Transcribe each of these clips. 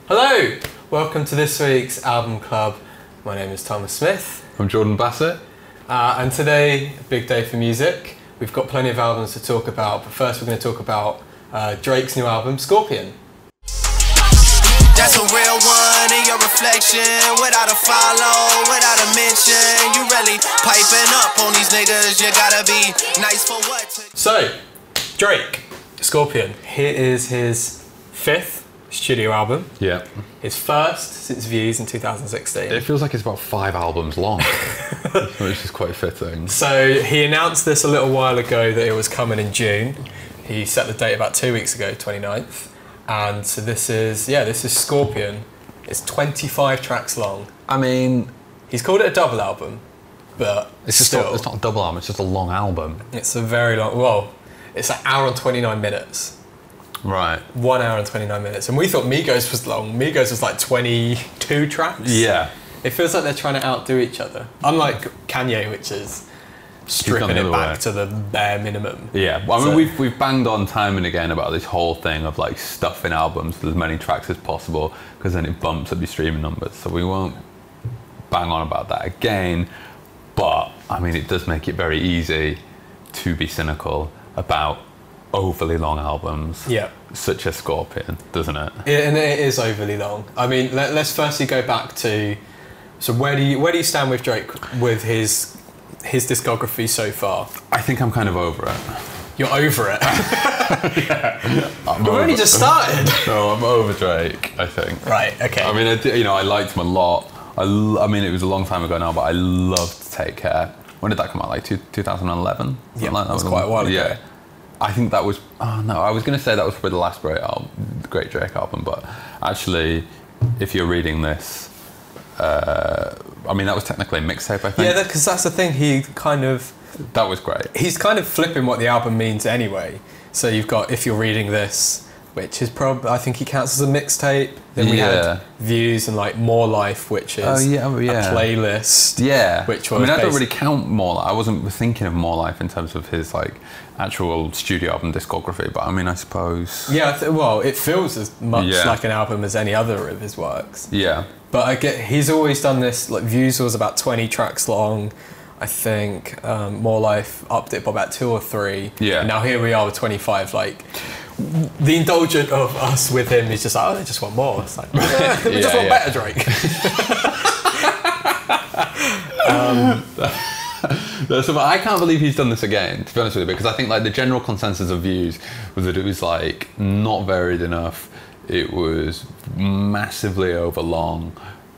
Hello! Welcome to this week's Album Club. My name is Thomas Smith. I'm Jordan Bassett. And today, a big day for music. We've got plenty of albums to talk about, but first we're going to talk about Drake's new album, Scorpion. That's a real one in your reflection, without a follow, without a mention. You really piping up on these niggas, you gotta be nice for what? So, Drake, Scorpion. Here is his 5th studio album. Yeah. His first since Views in 2016. It feels like it's about 5 albums long, which is quite fitting. So he announced this a little while ago that it was coming in June. He set the date about 2 weeks ago, 29th. And so this is Scorpion. It's 25 tracks long. I mean, he's called it a double album, but it's not a double album, it's just a long album. It's a very long, well, it's an hour and 29 minutes. Right. 1 hour and 29 minutes. And we thought Migos was long. Migos was like 22 tracks. Yeah. It feels like they're trying to outdo each other. Unlike Kanye, which is stripping it back to the bare minimum. Yeah, well, I mean, we've banged on time and again about this whole thing of like stuffing albums with as many tracks as possible because then it bumps up your streaming numbers. So we won't bang on about that again. But I mean, it does make it very easy to be cynical about overly long albums, such as Scorpion, doesn't it? Yeah, and it is overly long. I mean, let's firstly go back to, so where do you stand with Drake with his discography so far? I think I'm kind of over it. You're over it? Yeah. We've only just started. No, I'm over Drake, I think. Right, okay. I mean, I liked him a lot. I mean, it was a long time ago now, but I loved Take Care. When did that come out? Like 2011? Yeah, like that was quite a while ago. Yeah. I think that was, oh no, I was going to say that was probably the last great Drake album, but actually, if you're reading this, I mean, that was technically a mixtape, I think. Yeah, because that's the thing, that was great. He's kind of flipping what the album means anyway. So you've got If You're Reading This, which is probably, I think he counts as a mixtape. Then we had Views and like More Life, which is a playlist. Yeah. Which was, I mean, I don't really count More Life. I wasn't thinking of More Life in terms of his like actual studio album discography, but I mean, I suppose. Yeah, well, it feels as much like an album as any other of his works. Yeah. But he's always done this, like Views was about 20 tracks long. I think More Life upped it by about 2 or 3. Yeah. And now here we are with 25, like, the indulgent of us with him is just like, oh, they just want more. It's like, we just want better Drake. So I can't believe he's done this again, to be honest with you, because I think like the general consensus of Views was that it was like not varied enough. It was massively overlong,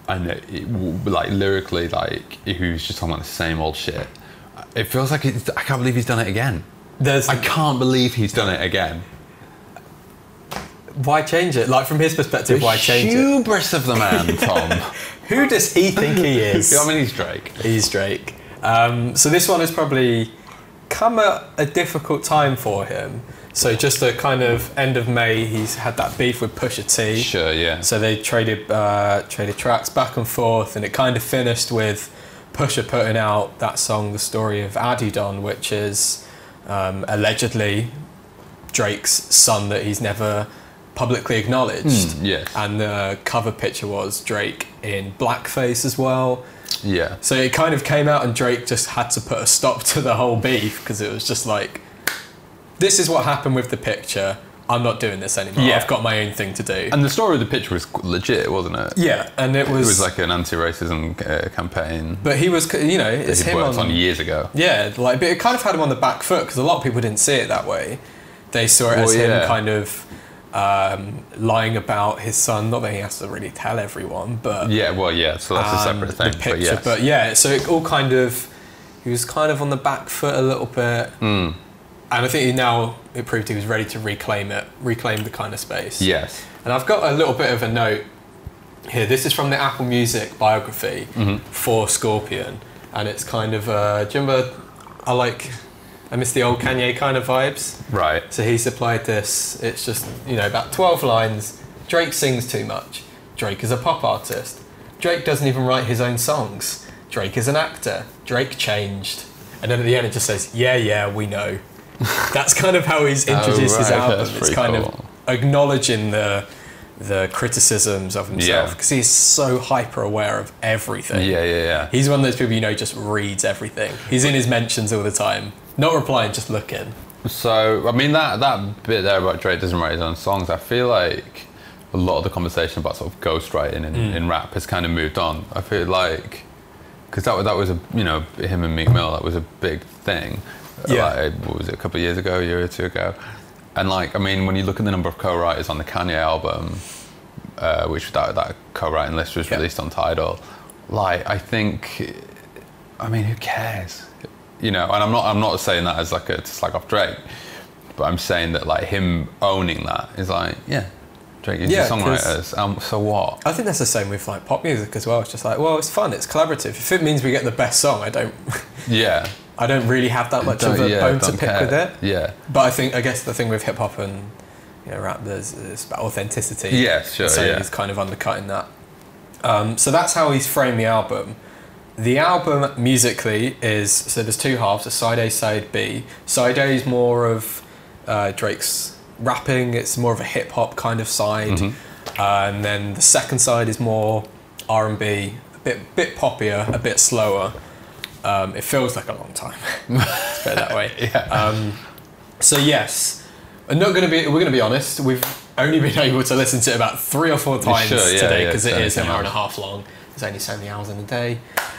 and like lyrically, like he was just talking about the same old shit. It feels like I can't believe he's done it again. I can't believe he's done it again. Why change it? Like from his perspective, why change it? Hubris of the man, Tom. Who does he think he is? I mean, he's Drake. He's Drake. So this one has probably come at a difficult time for him. So just a kind of end of May, he's had that beef with Pusha T. Sure, yeah. So they traded tracks back and forth, and it kind of finished with Pusha putting out that song, The Story of Adidon, which is allegedly Drake's son that he's never publicly acknowledged. Yes. And the cover picture was Drake in blackface as well. Yeah. So it kind of came out and Drake just had to put a stop to the whole beef because it was just like, this is what happened with the picture. I'm not doing this anymore. Yeah. I've got my own thing to do. And the story of the picture was legit, wasn't it? Yeah, and it was like an anti-racism campaign. But he was, it's him worked on years ago. Yeah, like, but it kind of had him on the back foot because a lot of people didn't see it that way. They saw it as him kind of lying about his son. Not that he has to really tell everyone, but so that's a separate thing. The picture, but so it all kind of, he was kind of on the back foot a little bit. And I think it proved he was ready to reclaim the kind of space. Yes. And I've got a little bit of a note here. This is from the Apple Music biography for Scorpion. And it's kind of, do you remember, I miss the old Kanye kind of vibes. Right. So he supplied this. It's just, about 12 lines. Drake sings too much. Drake is a pop artist. Drake doesn't even write his own songs. Drake is an actor. Drake changed. And then at the end it just says, yeah, we know. That's kind of how he's introduced his album. It's kind of acknowledging the the criticisms of himself, because he's so hyper aware of everything. He's one of those people, you know, just reads everything. He's in his mentions all the time, not replying, just looking. So I mean, that bit there about Drake doesn't write his own songs, I feel like a lot of the conversation about sort of ghostwriting in rap has kind of moved on. I feel like, because that was a, you know, him and Meek Mill, that was a big thing. Like, what was it, a couple of years ago, a year or two ago? And like, I mean, when you look at the number of co-writers on the Kanye album, which that co-writing list was released on Tidal, like, I think, I mean, who cares? You know, and I'm not saying that as like to slag off Drake, but I'm saying that like him owning that is like, yeah, Drake is the songwriters, so what? I think that's the same with like pop music as well. It's just like, well, it's fun, it's collaborative. If it means we get the best song, I don't really have that much of a bone to pick with it. Yeah. But I guess the thing with hip hop and, you know, rap, it's about authenticity. Yeah, sure. So he's kind of undercutting that. So that's how he's framed the album. The album musically is, so there's two halves, a side A, side B. Side A is more of Drake's rapping, it's more of a hip hop kind of side. And then the second side is more R&B, a bit poppier, a bit slower. It feels like a long time. Let's put it that way. So yes, we're going to be honest, we've only been able to listen to it about 3 or 4 times today, because it is an hour and a half long. There's only so many hours in a day.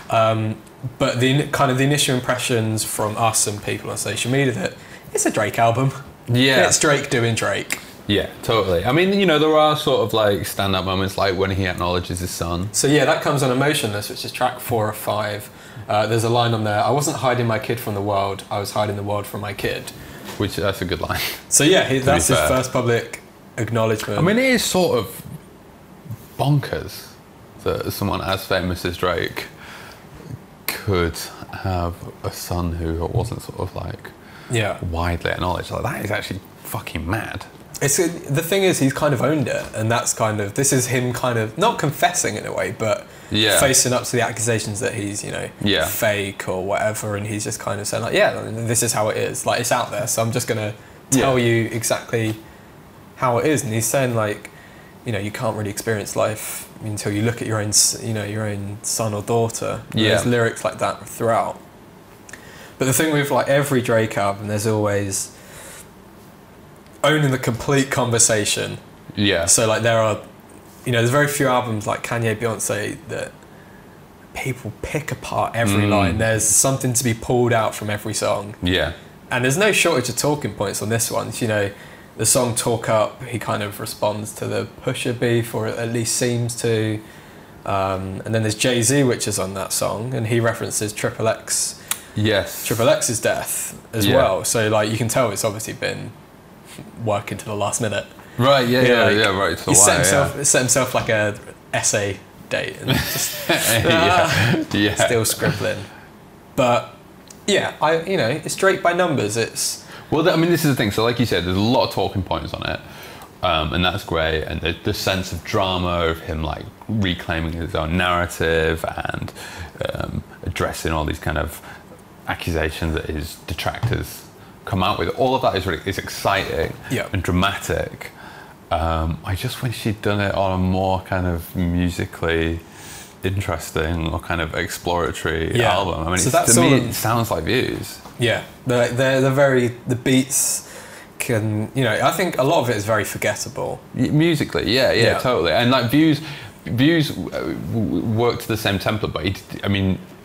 But the initial impressions from us and people on social media, that it's a Drake album. Yeah. It's Drake doing Drake. Yeah, totally. I mean, you know, there are sort of like standout moments, like when he acknowledges his son. So yeah, that comes on Emotionless, which is track 4 or 5. There's a line on there, I wasn't hiding my kid from the world, I was hiding the world from my kid. Which, that's a good line. So yeah, that's his first public acknowledgement. I mean, it is sort of bonkers that someone as famous as Drake could have a son who wasn't sort of like widely acknowledged. Like, that is actually fucking mad. The thing is, he's kind of owned it, and that's kind of, this is him kind of not confessing in a way, but facing up to the accusations that he's, you know, fake or whatever, and he's just kind of saying like, this is how it is, like, it's out there, so I'm just gonna tell you exactly how it is. And he's saying like, you know, you can't really experience life until you look at your own, you know, your own son or daughter. There's lyrics like that throughout. But the thing with like every Drake album, there's always owning the complete conversation. Yeah. So like there are, you know, there's very few albums like Kanye, Beyonce that people pick apart every line. There's something to be pulled out from every song. Yeah. And there's no shortage of talking points on this one. You know, the song Talk Up, he kind of responds to the Pusha beef, or at least seems to. And then there's Jay-Z, which is on that song, and he references Triple X. Yes. Triple X's death as well. So like you can tell it's obviously been working to the last minute. Right, right. So he set himself like a essay date and just still scribbling. But yeah, you know, it's Drake by numbers. It's well, I mean, this is the thing. So like you said, there's a lot of talking points on it, and that's great. And the sense of drama of him like reclaiming his own narrative and addressing all these kind of accusations that his detractors come out with. All of that is exciting and dramatic. I just wish he'd done it on a more kind of musically interesting or kind of exploratory album. I mean, so to me, it sounds like Views. Yeah, the beats can, you know, I think a lot of it is very forgettable. Musically, yeah, totally. And like Views worked to the same template, but he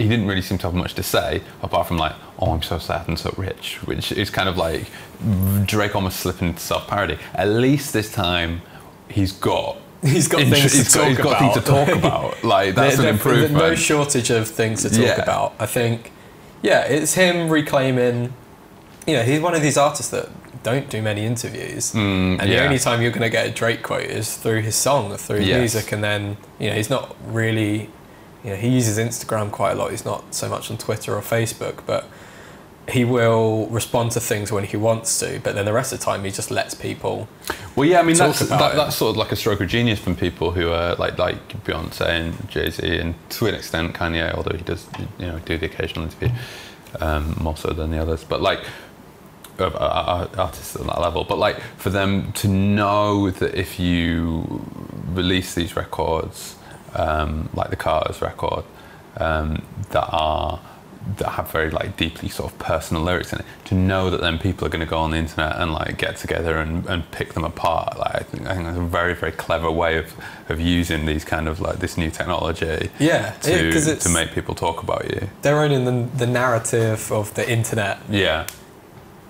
didn't really seem to have much to say apart from like, oh, I'm so sad and so rich, which is kind of like Drake almost slipping into self-parody. At least this time he's got things to talk about. Like, that's an improvement. There's no shortage of things to talk about. I think, it's him reclaiming, you know, he's one of these artists that don't do many interviews, and the only time you're going to get a Drake quote is through his song or through his music. And then, you know, he's not really, you know, he uses Instagram quite a lot. He's not so much on Twitter or Facebook, but he will respond to things when he wants to, but then the rest of the time he just lets people that's sort of like a stroke of genius from people who are like Beyonce and Jay-Z, and to an extent Kanye, although he does, you know, do the occasional interview, more so than the others. But like, artists at that level, but like for them to know that if you release these records, like the Carter's record, that have very like deeply sort of personal lyrics in it, to know that then people are going to go on the internet and like get together and pick them apart. Like I think that's a very, very clever way of using these kind of like this new technology. Yeah, to make people talk about you. They're owning the narrative of the internet. Yeah.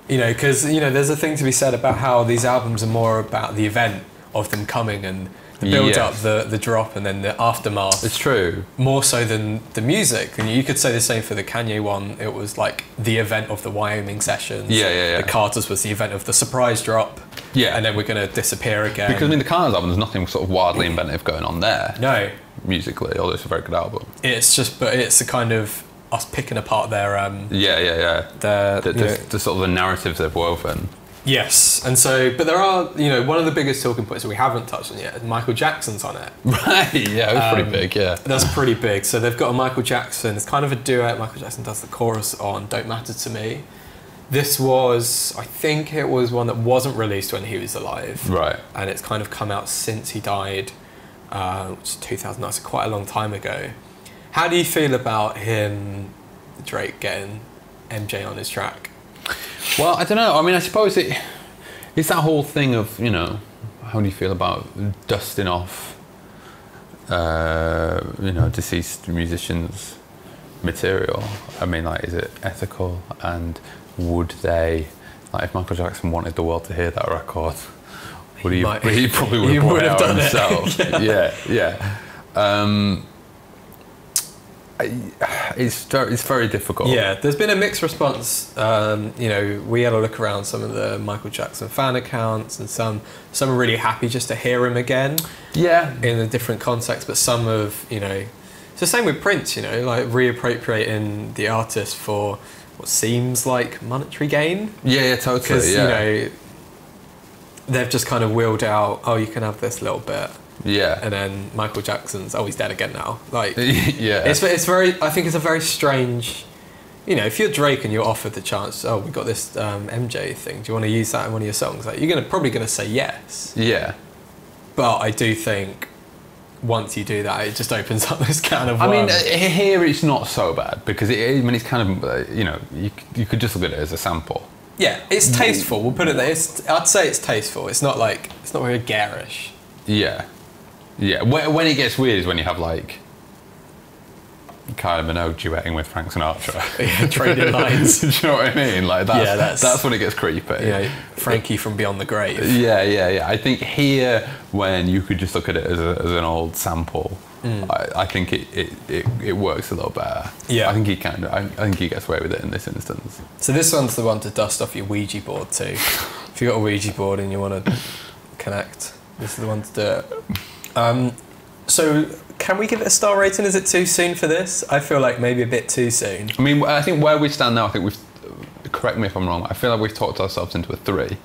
You know, because you know, there's a thing to be said about how these albums are more about the event of them coming and the build up, the drop, and then the aftermath. It's true. More so than the music. And you could say the same for the Kanye one. It was like the event of the Wyoming sessions. Yeah. The Carter's was the event of the surprise drop. Yeah. And then we're going to disappear again. Because I mean, the Carter's album, there's nothing sort of wildly inventive going on there. No. Musically, although it's a very good album. It's just, but it's a kind of us picking apart their... The sort of the narratives they've woven. Yes, and so, but there are, you know, one of the biggest talking points that we haven't touched on yet, Michael Jackson's on it. Right, yeah, it was pretty big, yeah. That's pretty big. So they've got a Michael Jackson, it's kind of a duet. Michael Jackson does the chorus on Don't Matter to Me. This was, I think it was one that wasn't released when he was alive. Right. And it's kind of come out since he died, which is 2009, so quite a long time ago. How do you feel about him, Drake, getting MJ on his track? Well, I don't know. I mean, I suppose it's that whole thing of, you know, how do you feel about dusting off, you know, deceased musicians' material? I mean, like, is it ethical? And would they, like, if Michael Jackson wanted the world to hear that record, he probably would have brought it out himself. Yeah. It's very difficult. Yeah, there's been a mixed response. You know, we had a look around some of the Michael Jackson fan accounts, and some are really happy just to hear him again. Yeah, in a different context, but some of, you know, it's the same with Prince. You know, like reappropriating the artist for what seems like monetary gain. Yeah, totally. Because you know, they've just kind of wheeled out, oh, you can have this little bit. Yeah. And then Michael Jackson's, oh, he's dead again now. Like, yeah. It's very, I think it's a very strange, you know, if you're Drake and you're offered the chance, oh, we've got this MJ thing, do you want to use that in one of your songs? Like, you're probably going to say yes. Yeah. But I do think once you do that, it just opens up this can of worms. I mean, here it's not so bad because it's kind of, you know, you could just look at it as a sample. Yeah, it's tasteful. We'll put it there. I'd say it's tasteful. It's not very garish. Yeah. Yeah, when it gets weird is when you have like Kylie Minogue duetting with Frank Sinatra. Yeah, trading lines. Do you know what I mean? Like that's when it gets creepy. Yeah, Frankie from Beyond the Grave. Yeah. I think here, when you could just look at it as an old sample, I think it works a little better. Yeah, I think he gets away with it in this instance. So this one's the one to dust off your Ouija board too. If you've got a Ouija board and you want to connect, this is the one to do it. So can we give it a star rating? Is it too soon for this? I feel like maybe a bit too soon. I mean, I think where we stand now, I think correct me if I'm wrong, I feel like we've talked ourselves into a 3.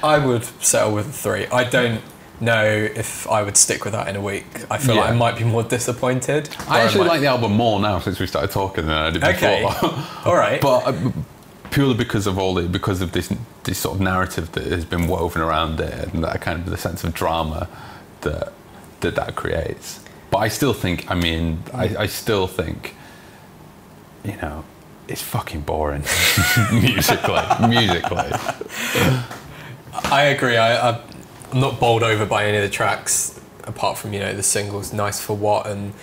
I would settle with a 3. I don't know if I would stick with that in a week. I feel like I might be more disappointed. I actually like the album more now since we started talking than I did before. Okay, all right. But purely because of this sort of narrative that has been woven around it, and that kind of the sense of drama that creates. But I still think, I still think, you know, it's fucking boring musically. I agree. I'm not bowled over by any of the tracks, apart from, you know, the singles Nice for What and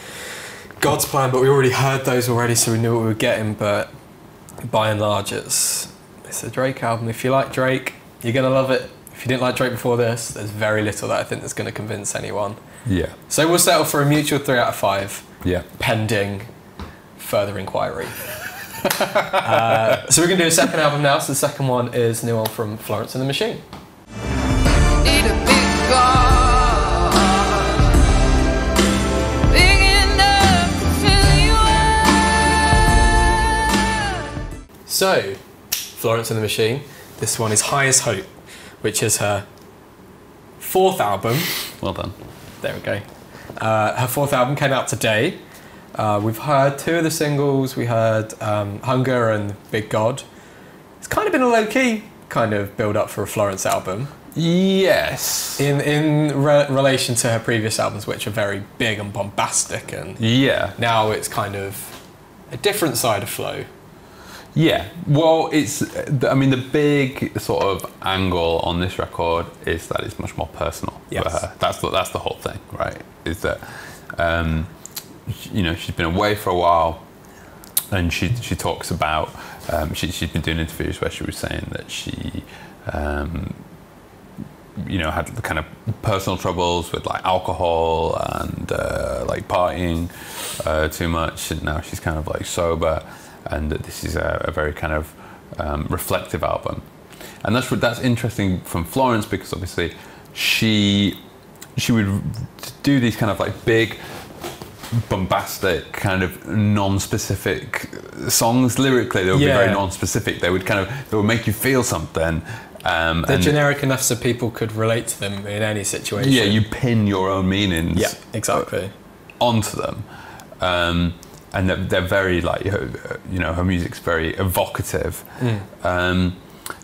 God's Plan, but we already heard those already, so we knew what we were getting. But by and large, it's a Drake album. If you like Drake, you're going to love it. If you didn't like Drake before this, there's very little that I think that's going to convince anyone. Yeah. So we'll settle for a mutual 3 out of 5. Yeah. Pending further inquiry. So we're going to do a second album now. So the second one is New One from Florence and the Machine. Need a big God, big enough to fill you up. So, Florence and the Machine. This one is High as Hope, which is her 4th album. Well done. There we go. Her 4th album came out today. We've heard 2 of the singles. We heard Hunger and Big God. It's kind of been a low-key kind of build up for a Florence album. Yes. In relation to her previous albums, which are very big and bombastic, and now it's kind of a different side of Flo. Yeah, well, I mean, the big sort of angle on this record is that it's much more personal for her. That's the whole thing, right? Is that, you know, she's been away for a while, and she talks about, she's been doing interviews where she was saying that she, you know, had the kind of personal troubles with like alcohol and like partying too much, and now she's kind of like sober. And this is a very kind of reflective album, and that's interesting from Florence, because obviously she would do these kind of like big, bombastic, kind of non-specific songs. Lyrically, they would be very non-specific. They would make you feel something. They're generic enough so people could relate to them in any situation. Yeah, you pin your own meanings. Yeah, exactly. Onto them. And they're very like, you know, her music's very evocative.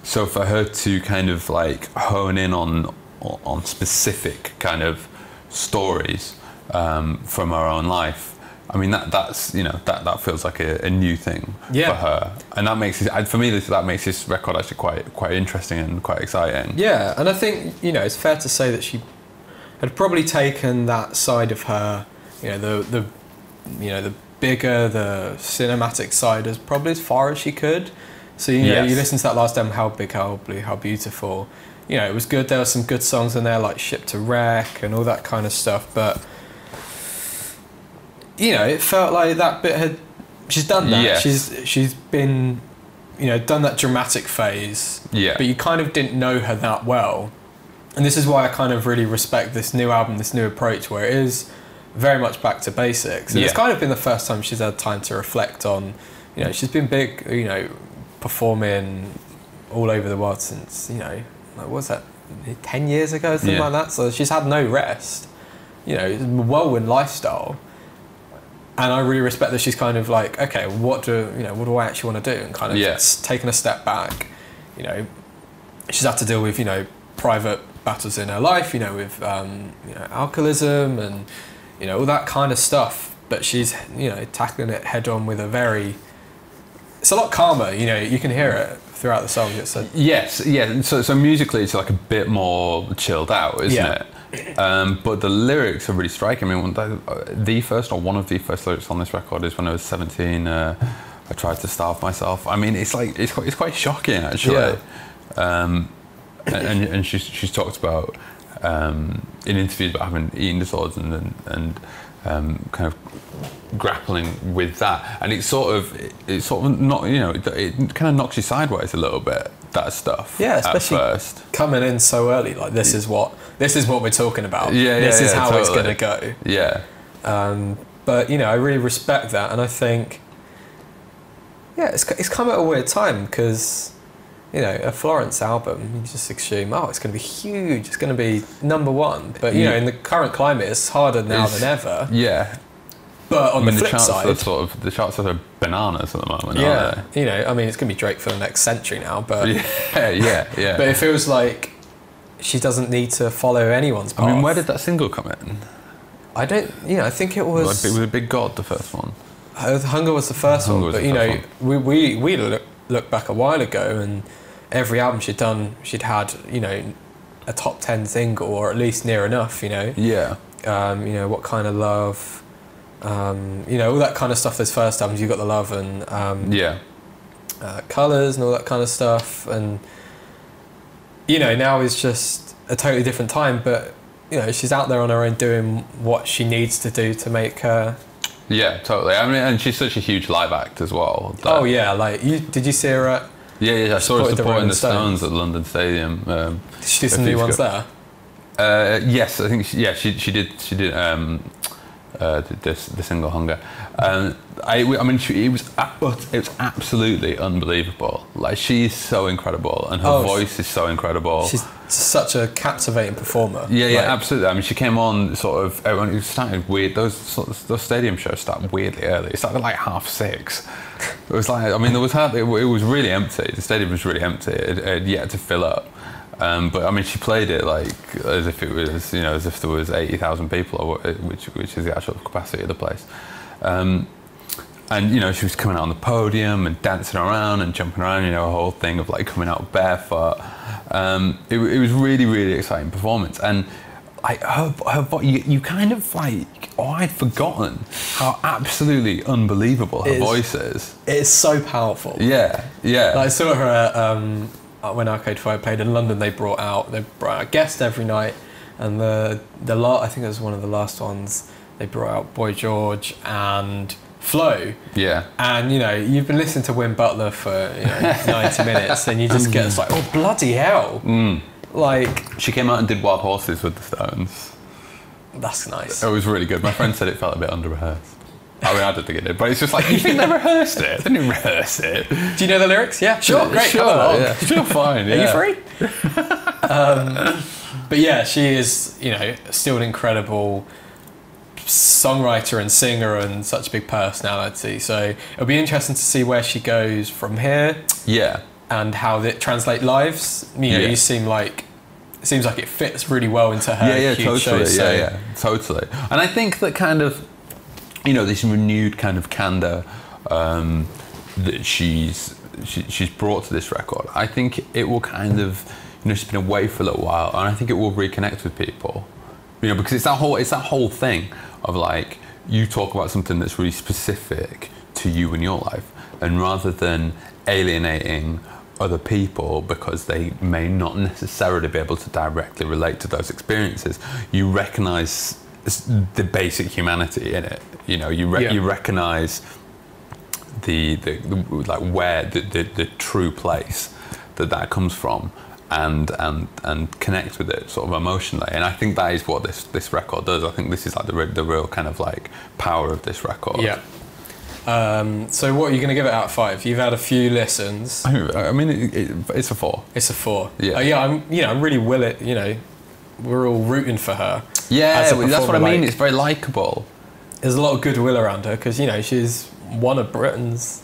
So for her to kind of like hone in on specific kind of stories from her own life, I mean that's you know that feels like a new thing for her, and that makes it, for me, that makes this record actually quite interesting and quite exciting. Yeah, and I think, you know, it's fair to say that she had probably taken that side of her, you know, the bigger, the cinematic side, as probably as far as she could. So, you know, you listen to that last album, How Big, How Blue, How Beautiful. You know, it was good. There were some good songs in there, like Ship to Wreck and all that kind of stuff. But, you know, it felt like that bit she's done that. Yes. She's been, you know, done that dramatic phase. Yeah. But you kind of didn't know her that well. And this is why I kind of really respect this new album, this new approach, where it is very much back to basics. And it's kind of been the first time she's had time to reflect on, you know, she's been big, you know, performing all over the world since, you know, like, what was that, 10 years ago, something like that? So she's had no rest, you know, it's a whirlwind lifestyle. And I really respect that she's kind of like, okay, what do I actually want to do? And kind of taking a step back. You know, she's had to deal with, you know, private battles in her life, you know, with you know, alcoholism and, you know, all that kind of stuff, but she's, you know, tackling it head on with it's a lot calmer, you know, you can hear it throughout the song. So musically it's like a bit more chilled out, isn't it? But the lyrics are really striking. I mean, the first, or one of the first lyrics on this record is, when I was 17, I tried to starve myself. I mean, it's like, it's quite shocking, actually. And she's talked about, in interviews, about having eating disorders and kind of grappling with that, and it's sort of not, you know, it kind of knocks you sideways a little bit, that stuff. Yeah, especially at first, coming in so early, like this is what we're talking about. This is how it's gonna go. But you know, I really respect that, and I think it's come at a weird time, because, you know, a Florence album, you just assume, oh, it's going to be huge, it's going to be #1. But, you know, in the current climate, it's harder now than ever. Yeah. But on the flip side, the charts are bananas at the moment, aren't they? You know, I mean, it's going to be Drake for the next century now, but... yeah. But it feels like she doesn't need to follow anyone's path. I mean, where did that single come in? I think it was... Was it Big God, the first one? Hunger was the first one, but, you know, we look back a while ago, and every album she'd done, she'd had, you know, a top 10 single, or at least near enough, you know. Yeah. You know, What Kind of Love, you know, all that kind of stuff. Those first albums, You Got the Love, and Colours and all that kind of stuff. And, you know, now is just a totally different time, but, you know, she's out there on her own doing what she needs to do to make her... Yeah, totally. I mean, and she's such a huge live act as well. Oh yeah, like, did you see her at... Yeah, I saw her supporting the Stones at London Stadium. Did she do some new ones there? Yes, I think she did the single Hunger. I mean, it was absolutely unbelievable. Like, she's so incredible, and her voice is so incredible. She's such a captivating performer. Yeah, absolutely. I mean, she came on sort of. It started weird. Those stadium shows started weirdly early. It started like 6:30. It was like, I mean, there was hardly. It was really empty. The stadium was really empty. It had yet to fill up. But I mean, she played it like as if it was, you know, as if there was 80,000 people, which is the actual capacity of the place. And you know, she was coming out on the podium and dancing around and jumping around. You know, a whole thing of like coming out barefoot. It was really, really exciting performance. And you kind of like, I'd forgotten how absolutely unbelievable her voice is. It's so powerful. Yeah. Like, I saw her when Arcade Fire played in London. They brought out a guest every night, and I think it was one of the last ones. They brought out Boy George and Flo. Yeah. And you know, you've been listening to Win Butler for 90 minutes, and you just get it's like, oh bloody hell! Like, she came out and did Wild Horses with the Stones. That's nice. It was really good. My friend said it felt a bit under rehearsed. I mean, I didn't think it did, but it's just like, you think they rehearsed it? They didn't rehearse it. Do you know the lyrics? Yeah, sure, great. Sure, yeah. Sure, fine. Yeah. Are you free? But yeah, she is, you know, still an incredible songwriter and singer and such a big personality. So it'll be interesting to see where she goes from here. Yeah. And how it translate lives. You know, you seem like, it seems like it fits really well into her huge totally. show. Totally. And I think that kind of, you know, this renewed kind of candor that she's brought to this record, I think it will kind of, you know, she's been away for a little while, and I think it will reconnect with people, you know, because it's that whole thing of like, you talk about something that's really specific to you in your life, and rather than alienating other people because they may not necessarily be able to directly relate to those experiences, you recognize the basic humanity in it. You know, you recognize the like where the true place that comes from, and connect with it sort of emotionally. And I think that is what this record does. I think this is like the real kind of like power of this record. Yeah. So what are you going to give it out of 5? You've had a few listens. I mean, it's a 4. It's a 4. Yeah. I'm really willing. You know, we're all rooting for her. Yeah, that's what I mean. It's very likable. There's a lot of goodwill around her because, you know, she's one of Britain's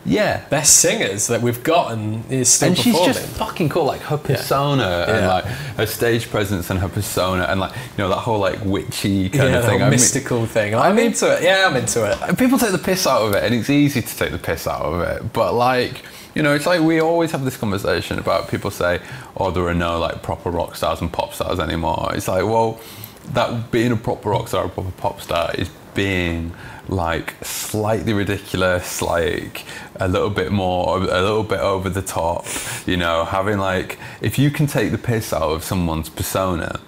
best singers that we've got, and is still performing. And she's just fucking cool. Like her persona and like her stage presence and her persona, and like, you know, that whole like witchy kind of thing, mystical thing. I'm into it. Yeah, I'm into it. People take the piss out of it, and it's easy to take the piss out of it, but like, you know, it's like we always have this conversation about people say, oh, there are no like proper rock stars and pop stars anymore. It's like, well, that being a proper rock star or a proper pop star is being like slightly ridiculous, like a little bit over the top, you know, having like, if you can take the piss out of someone's persona,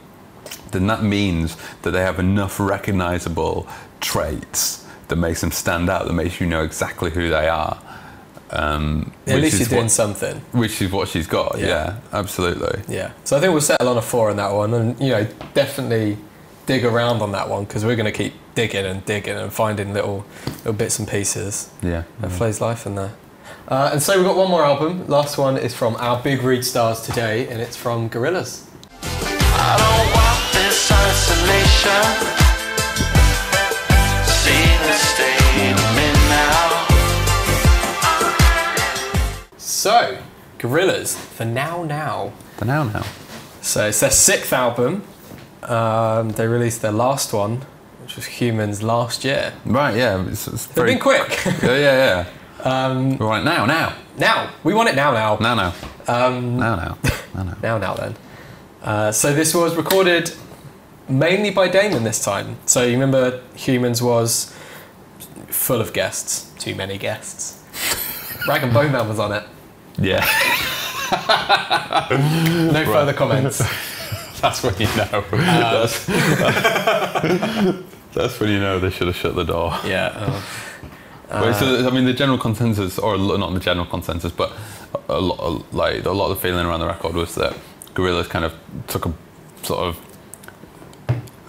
then that means that they have enough recognizable traits that makes them stand out, that makes you know exactly who they are. At least you're doing something. Which is what she's got, yeah, absolutely. Yeah, so I think we'll settle on a 4 on that one, and, you know, definitely dig around on that one, because we're going to keep digging and finding little bits and pieces. Yeah. That Flo's life in there. And so we've got one more album. Last one is from our big read stars today, and it's from Gorillaz. I don't want this isolation. See the state I'm in now. So, Gorillaz, The Now Now. The Now Now. So it's their 6th album. They released their last one, which was Humans, last year. Right, yeah. They've been quick. Yeah. Right, now. We want it now. Now. Now then. So this was recorded mainly by Damon this time. So you remember Humans was full of guests. Too many guests. Rag and Bone Man was on it. Yeah. No further comments. That's when you know. That's when you know they should have shut the door. Yeah. So, I mean, the general consensus, or not the general consensus, but a lot of the feeling around the record was that Gorillaz kind of took a sort of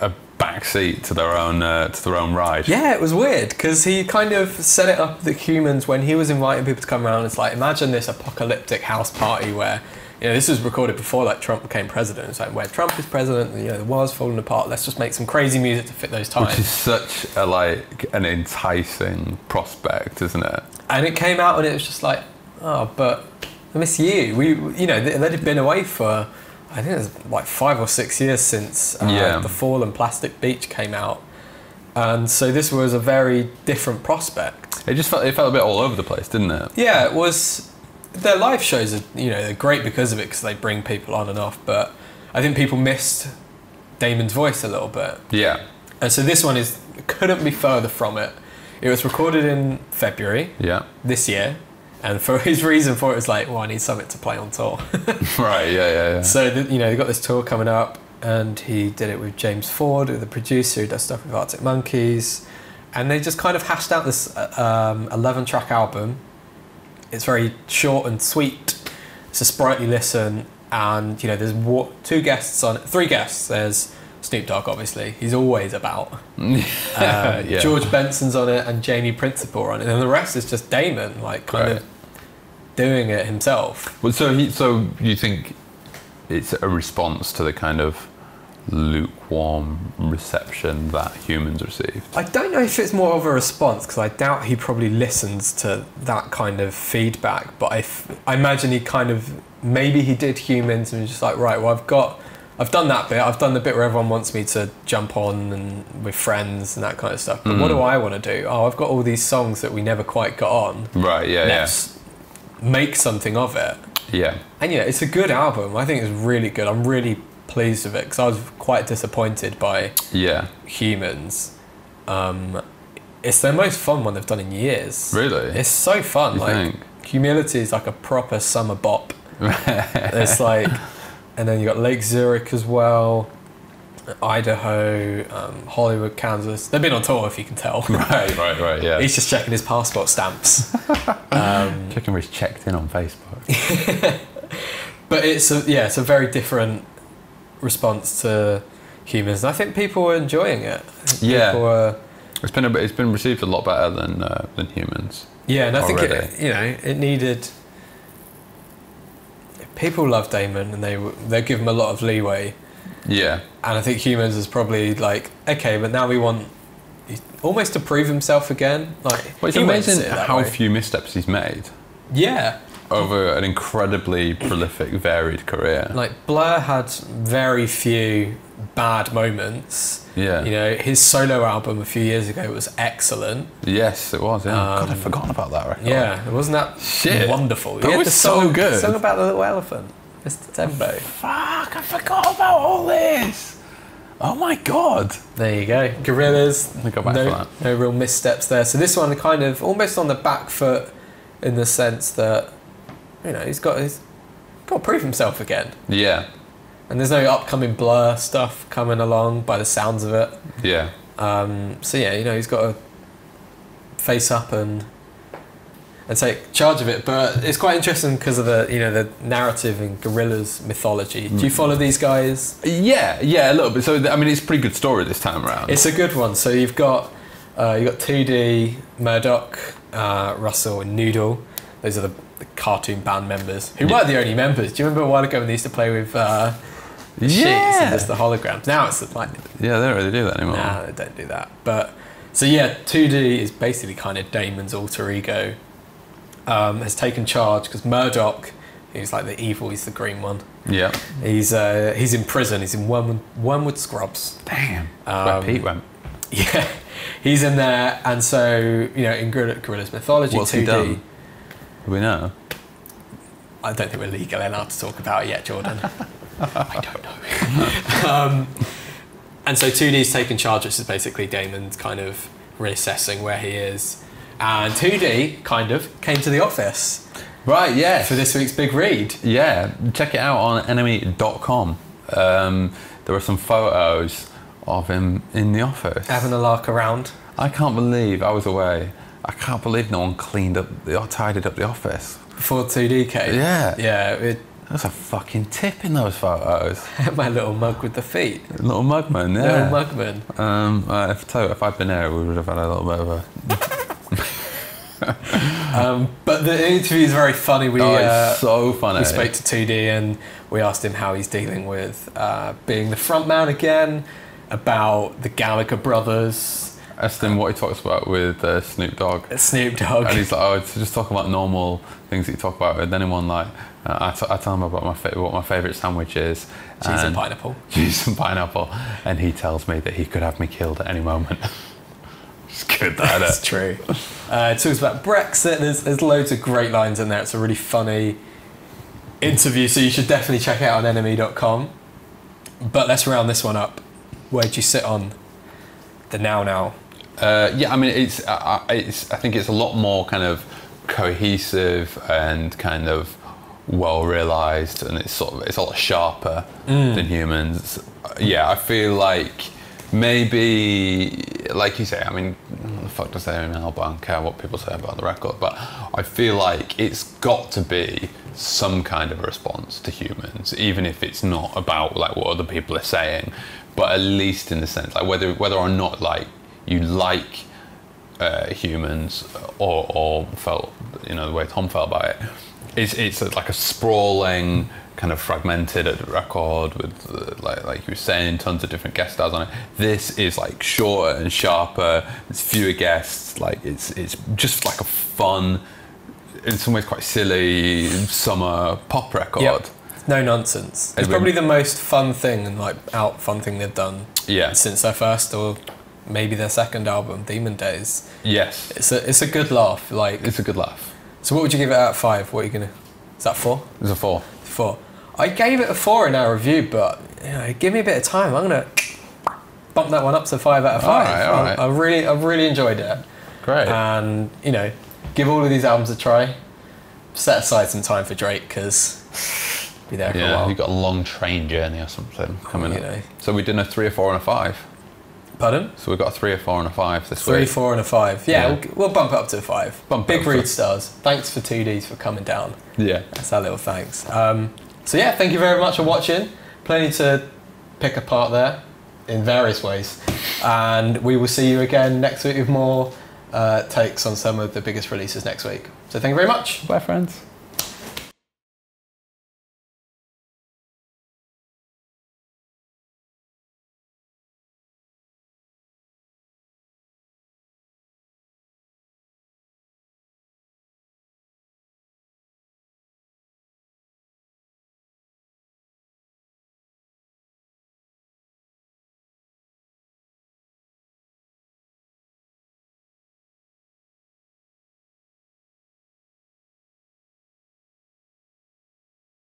a back back seat to their own ride. Yeah, it was weird because he kind of set it up that humans, when he was inviting people to come around, it's like, imagine this apocalyptic house party where, you know, this was recorded before like Trump became president. It's like, where Trump is president, you know, the world's falling apart. Let's just make some crazy music to fit those times. Which is such an enticing prospect, isn't it? And it came out and it was just like, oh, but I miss you. You know, they'd been away for, I think it was like 5 or 6 years since The Fall and Plastic Beach came out. And so this was a very different prospect. It felt a bit all over the place, didn't it? Yeah, it was. Their live shows are, you know, they're great because of it, because they bring people on and off, but I think people missed Damon's voice a little bit. Yeah. And so this one couldn't be further from it. It was recorded in February this year. And for his reason for it was like, well, I need something to play on tour. Right, yeah. So, you know, they got this tour coming up, and he did it with James Ford, the producer who does stuff with Arctic Monkeys. And they just kind of hashed out this 11-track album. It's very short and sweet. It's a sprightly listen. And, you know, there's 3 guests on it. 3 guests. There's Snoop Dogg, obviously. He's always about. George Benson's on it and Jamie Principle are on it. And the rest is just Damon, like, kind of doing it himself. Well, so you think it's a response to the kind of lukewarm reception that Humans received? I don't know if it's more of a response, because I doubt he probably listens to that kind of feedback, but I imagine he kind of, maybe he did Humans and was just like, right, well, I've done that bit. I've done the bit where everyone wants me to jump on and with friends and that kind of stuff. But what do I want to do? Oh, I've got all these songs that we never quite got on. Right, Let's make something of it. Yeah. And, you know, it's a good album. I think it's really good. I'm really pleased with it, because I was quite disappointed by Humans. It's their most fun one they've done in years. Really? It's so fun. You like, think? Humility is like a proper summer bop. It's like... And then you got Lake Zurich as well, Idaho, Hollywood, Kansas. They've been on tour, if you can tell. Right, yeah. He's just checking his passport stamps. Checking where he's checked in on Facebook. But it's a very different response to Humans. And I think people are enjoying it. It's been received a lot better than Humans. Yeah, and I think already. it needed. People love Damon, and they give him a lot of leeway. Yeah. And I think Humans is probably like, okay, but now we want almost to prove himself again. Like, it's amazing how few missteps he's made. Yeah. Over an incredibly prolific, varied career. Like, Blur had very few bad moments. Yeah. You know, his solo album a few years ago was excellent. Yes, it was. Yeah. God, I'd forgotten about that record. Yeah, wasn't that wonderful? That was so good. The song about the little elephant, Mr. Tembo. Fuck, I forgot about all this. Oh my God. There you go. Gorillaz. Let me go back to that. No real missteps there. So this one kind of almost on the back foot, in the sense that, you know, he's got to prove himself again. Yeah. And there's no upcoming Blur stuff coming along by the sounds of it. Yeah. So yeah, you know, he's got to face up and take charge of it. But it's quite interesting because of the narrative in Gorillaz mythology. Do you follow these guys? Yeah, a little bit. So I mean, it's a pretty good story this time around. It's a good one. So you've got 2D, Murdoch, Russell, and Noodle. Those are the cartoon band members who weren't the only members. Do you remember a while ago when they used to play with sheets and just the holograms? Now it's like, they don't really do that anymore. Nah, they don't do that. But so yeah, 2D is basically kind of Damon's alter ego. Has taken charge because Murdoch, who's like the evil, he's the green one. Yeah. He's in prison. He's in Wormwood Scrubs. Damn. Where Pete went. Yeah, he's in there, and so in Gorillaz mythology, what's 2D. He done? Do we know? I don't think we're legally allowed to talk about it yet, Jordan. I don't know. And so 2D's taken charge, which is basically Damon's kind of reassessing where he is. And 2D kind of came to the office. Right, yeah. For this week's big read. Yeah, check it out on enemy.com. There are some photos of him in the office. Having a lark around. I can't believe I was away. I can't believe no one tidied up the office. Before 2D came? Yeah. Yeah. There's a fucking tip in those photos. My little mug with the feet. Little mugman, yeah. Little mugman. If I'd been there, we would have had a little bit of a... But the interview is very funny. It's so funny. We spoke to 2D and we asked him how he's dealing with being the front man again, about the Gallagher brothers. Asked him what he talks about with Snoop Dogg. Snoop Dogg. And he's like, oh, it's just talking about normal things that you talk about with anyone. Like, I tell him about what my favourite sandwich is. Cheese and pineapple. Cheese and pineapple. And he tells me that he could have me killed at any moment. It's good, that That's true. It talks about Brexit. There's loads of great lines in there. It's a really funny interview, so you should definitely check it out on NME.com. But let's round this one up. Where'd you sit on the Now Now? Yeah, I mean, I think it's a lot more kind of cohesive and kind of well realised, and it's a lot sharper than Humans. Yeah, I feel like maybe, like you say, I mean, what the fuck does they own now? But I don't care what people say about the record. But I feel like it's got to be some kind of a response to Humans, even if it's not about like what other people are saying, but at least in the sense like whether or not like you like Humans or felt, you know, the way Tom felt about it. It's like a sprawling, kind of fragmented record with, like you were saying, tons of different guest stars on it. This is like shorter and sharper. There's fewer guests. Like it's just like a fun, in some ways quite silly summer pop record. Yep. No nonsense. It's probably the most fun thing and like fun thing they've done. Yeah. Since their first or maybe their second album, Demon Days. Yes. It's a good laugh. Like it's a good laugh. So what would you give it out of 5? What are you gonna? Is that 4? It's a 4. 4. I gave it a 4 in our review, but you know, give me a bit of time. I'm gonna bump that one up to 5 out of 5. All right. I really enjoyed it. Great. And you know, give all of these albums a try. Set aside some time for Drake because be there for a while. You've got a long train journey or something coming up. Know. So we did a 3, a 4, and a 5. Pardon? So we've got a 3, a 4, and a 5 this 3, week. 4, and a 5. Yeah. We'll bump it up to a 5. Big Read stars. Thanks for 2Ds for coming down. Yeah. That's our little thanks. So yeah, thank you very much for watching. Plenty to pick apart there in various ways. And we will see you again next week with more takes on some of the biggest releases next week. So thank you very much. Bye, friends.